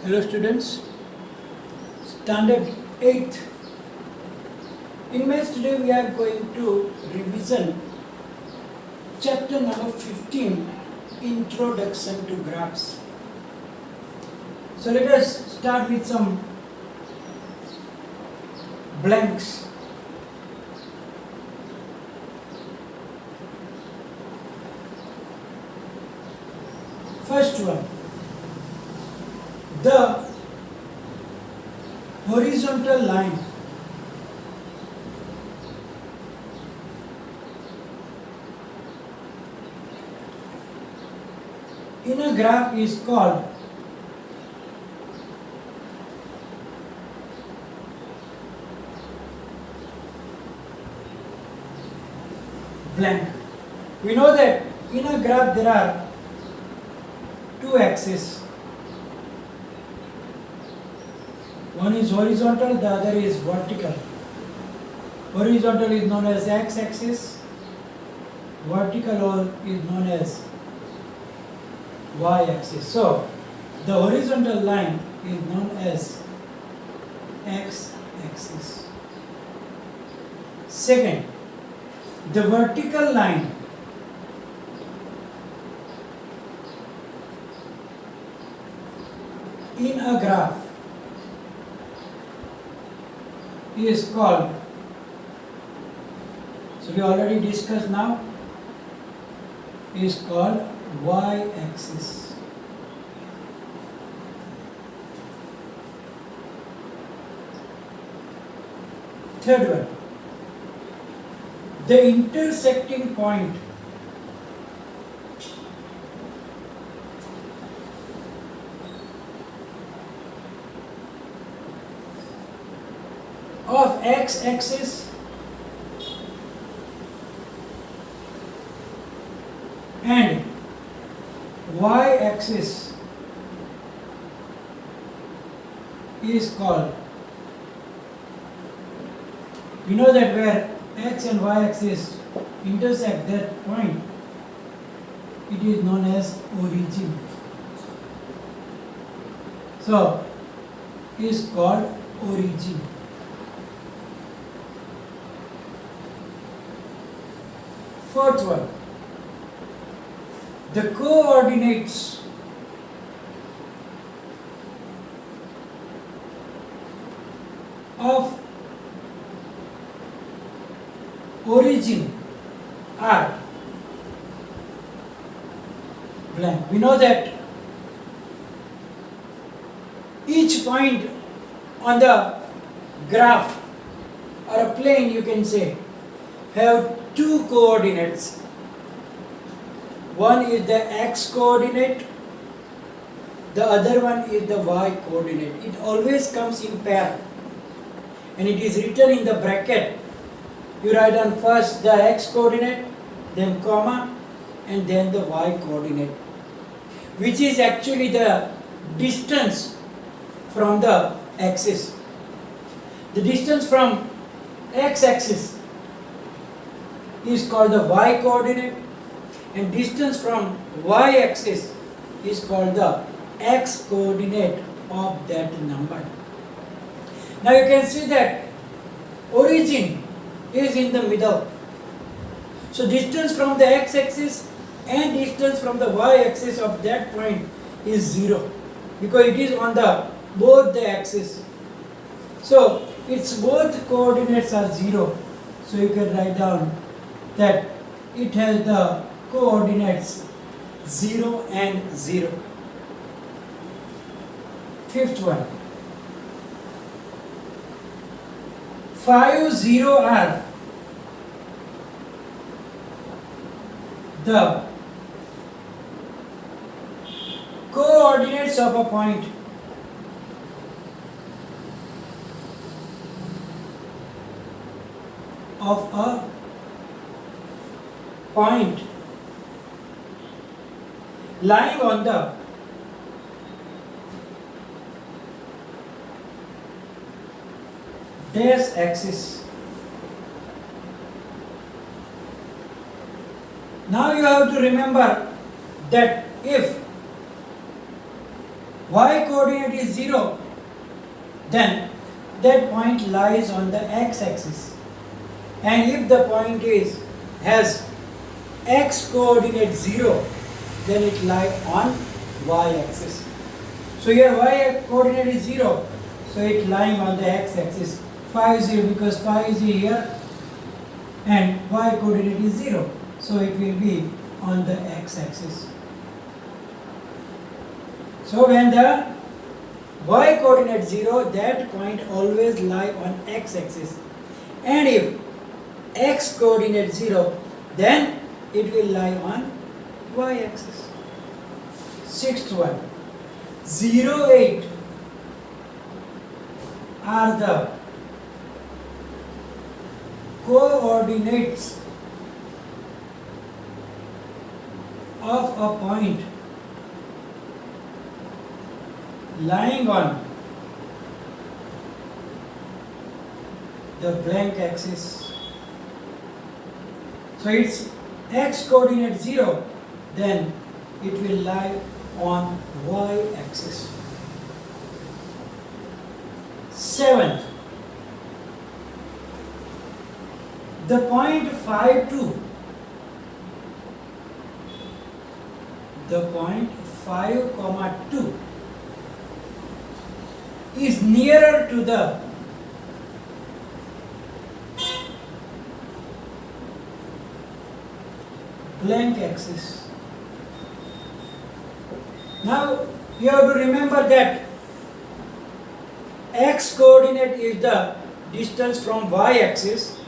Hello students, standard 8th. In maths today we are going to revision chapter number 15, Introduction to Graphs. So let us start with some blanks. First one, the horizontal line in a graph is called blank. We know that in a graph there are two axes. One is horizontal, the other is vertical. Horizontal is known as x-axis, vertical is known as y-axis. So, the horizontal line is known as x-axis. Second, the vertical line in a graph is called, so we already discussed now, is called y-axis. Third one, the intersecting point of x-axis and y-axis is called, we know that where x and y-axis intersect that point, it is known as origin. So, is called origin. Fourth one, the coordinates of origin are blank. We know that each point on the graph or a plane, you can say, have two coordinates. One is the x coordinate, the other one is the y coordinate. It always comes in pair and it is written in the bracket. You write down first the x coordinate, then comma, and then the y coordinate, which is actually the distance from the axis. The distance from x-axis is called the y coordinate, and distance from y-axis is called the x coordinate of that number. Now you can see that origin is in the middle. So distance from the x-axis and distance from the y-axis of that point is 0 because it is on the both the axes. So its both coordinates are 0. So you can write down that it has the coordinates 0 and 0. Fifth one, 5, 0 are the coordinates of a point lying on the dash axis. Now you have to remember that if y coordinate is 0, then that point lies on the x-axis. And if the point has x coordinate 0, then it lies on y-axis. So here y coordinate is 0, so it lying on the x-axis. Phi is 0 because phi is here, and y coordinate is 0, so it will be on the x-axis. So when the y coordinate 0, that point always lie on x-axis. And if x coordinate 0, then it will lie on y-axis. Sixth one, 0, 8 are the coordinates of a point lying on the blank axis. So it's x coordinate 0, then it will lie on y-axis. Seventh, the point 5, 2, the point 5, 2 is nearer to the blank axis. Now you have to remember that x coordinate is the distance from y axis,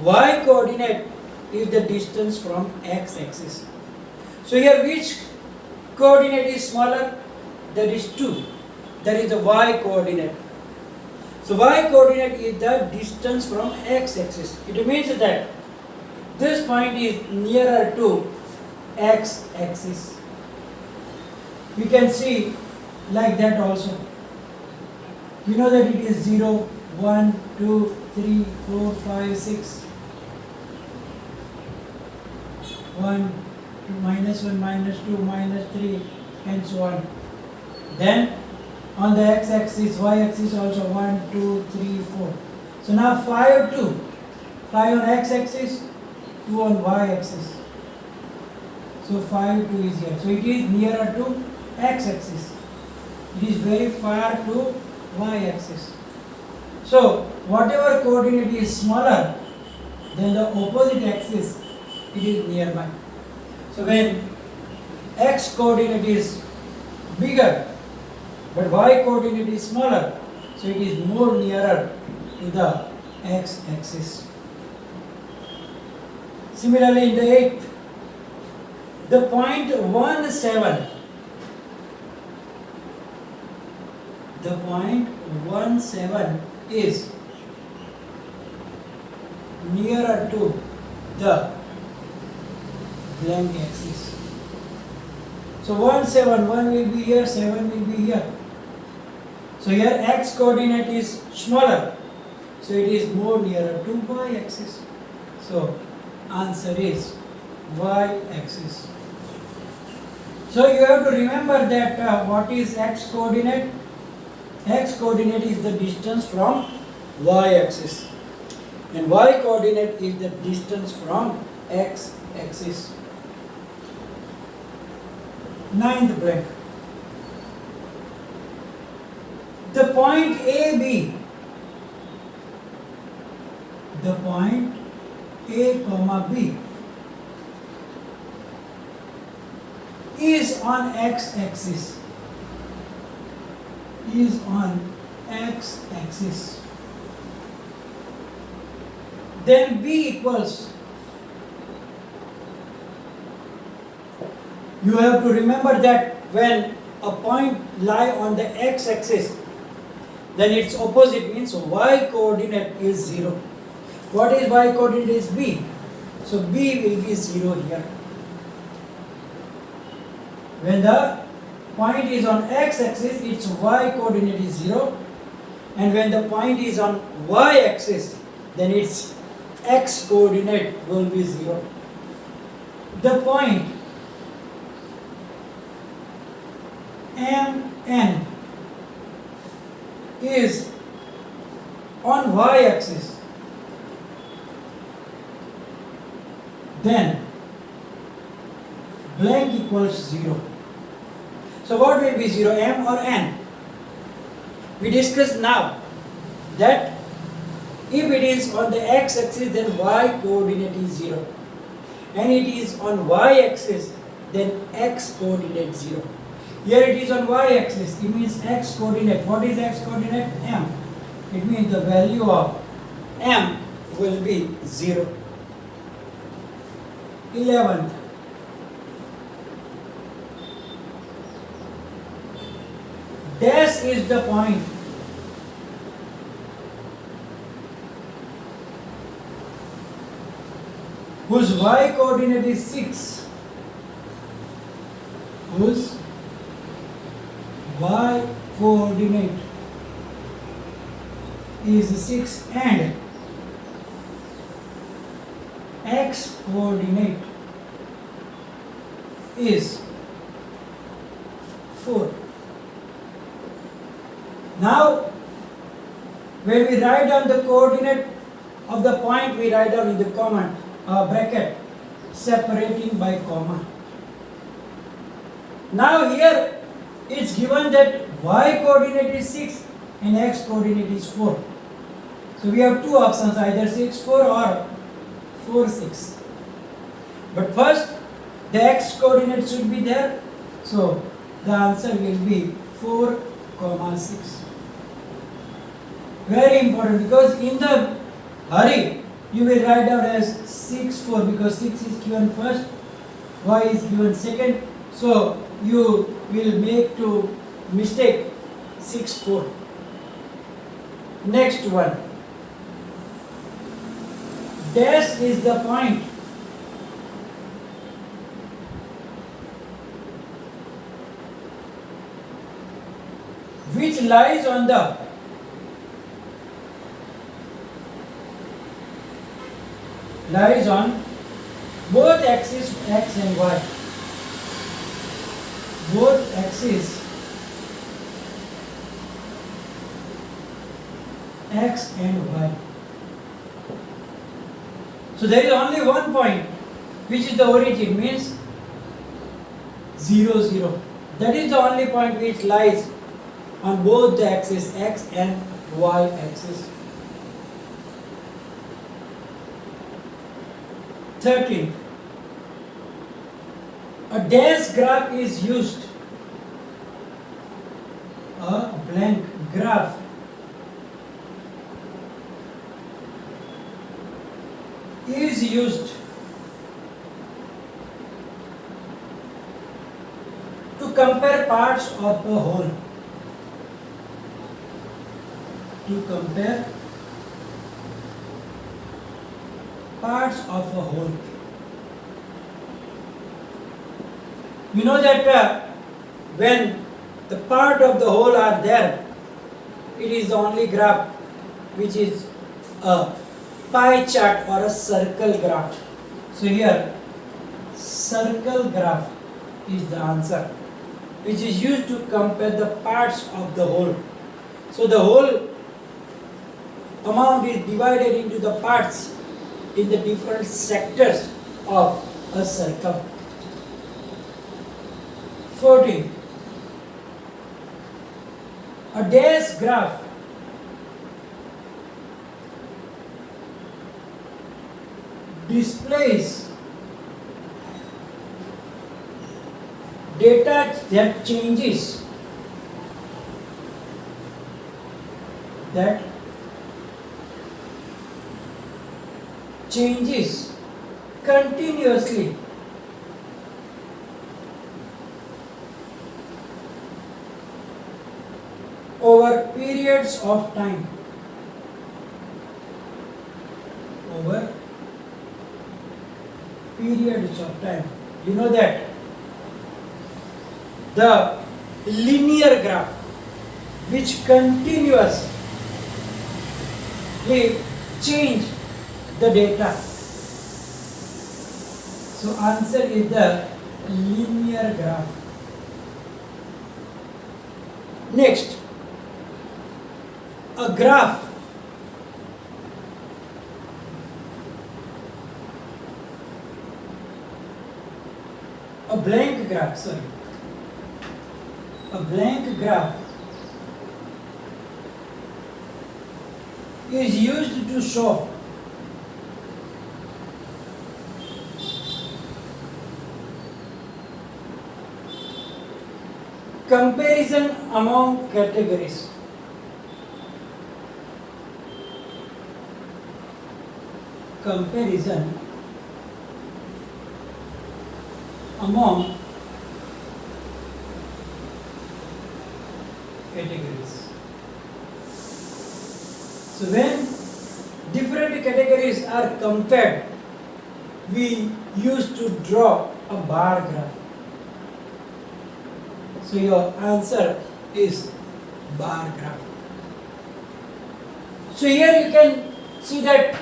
y coordinate is the distance from x axis. So here which coordinate is smaller? That is 2. That is the y coordinate. So y coordinate is the distance from x axis. It means that this point is nearer to x axis. We can see like that also. You know that it is 0, 1, 2, 3, 4, 5, 6. 1, minus 1, minus 2, minus 3, and so on. Then on the x-axis, y-axis also 1, 2, 3, 4. So now 5, 2. 5 on x-axis, 2 on y-axis. So 5, 2 is here. So it is nearer to x-axis. It is very far to y-axis. So whatever coordinate is smaller than the opposite axis, it is nearby. So when x coordinate is bigger but y coordinate is smaller, so it is more nearer to the x axis. Similarly in the 8th, the point 1, 7, the point 1, 7 is nearer to the blank axis. So 1, 7, 1 will be here, 7 will be here. So here x coordinate is smaller, so it is more nearer to y axis. So answer is y axis. So you have to remember that what is x coordinate? X coordinate is the distance from y axis, and y coordinate is the distance from x axis. 9th blank. The point AB, the point A comma B is on x axis, is on x axis. Then B equals, you have to remember that when a point lie on the x axis, then its opposite means y coordinate is 0. What is y coordinate? Is B. So B will be 0 here. When the point is on x axis, its y coordinate is 0, and when the point is on y axis, then its x coordinate will be 0. The point n is on y-axis, then blank equals 0. So what will be 0, m or n? We discussed now that if it is on the x-axis, then y coordinate is 0, and it is on y-axis, then x coordinate 0. Here it is on y-axis, it means x coordinate. What is x coordinate? M. It means the value of m will be 0. 11th, dash is the point whose y coordinate is 6, whose y coordinate is 6 and x coordinate is 4. Now, when we write down the coordinate of the point, we write down in the comma bracket separating by comma. Now here it's given that y coordinate is 6 and x coordinate is 4. So we have two options, either 6 4 or 4 6. But first the x coordinate should be there, so the answer will be 4 6. Very important, because in the hurry you will write down as 6 4 because 6 is given first, y is given second, so you will make to mistake 6 4. Next one, dash is the point which lies on both axes x and y. Both axes x and y. So there is only one point which is the origin, means 0 0. That is the only point which lies on both the axes x and y axis. 13. A dash graph is used. A blank graph is used to compare parts of a whole. To compare parts of a whole. You know that when the part of the whole are there, it is the only graph which is a pie chart or a circle graph. So here circle graph is the answer, which is used to compare the parts of the whole. So the whole amount is divided into the parts in the different sectors of a circle. 14. A dash graph displays data that changes continuously over periods of time. Over periods of time. You know that the linear graph which continuously change the data. So answer is the linear graph. Next, a graph. A blank graph, sorry. A blank graph is used to show comparison among categories. Comparison among categories. So when different categories are compared, we used to draw a bar graph. So your answer is bar graph. So here you can see that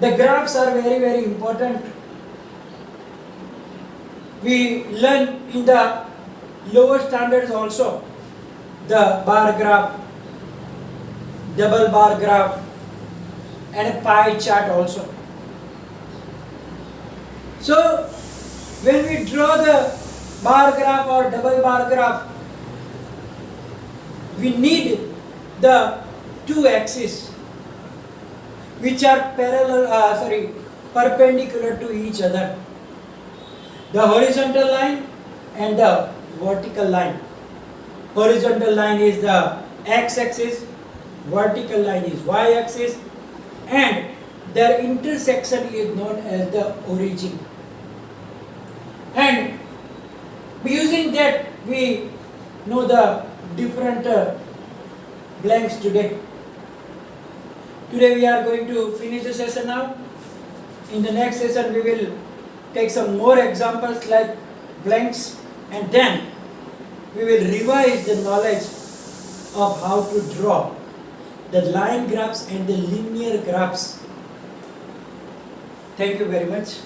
the graphs are very, very important. We learn in the lower standards also the bar graph, double bar graph, and a pie chart also. So when we draw the bar graph or double bar graph, we need the two axes which are perpendicular to each other. The horizontal line and the vertical line. Horizontal line is the x-axis, vertical line is y-axis, and their intersection is known as the origin. And using that we know the different blanks today. Today we are going to finish the session now. In the next session we will take some more examples like blanks, and then we will revise the knowledge of how to draw the line graphs and the linear graphs. Thank you very much.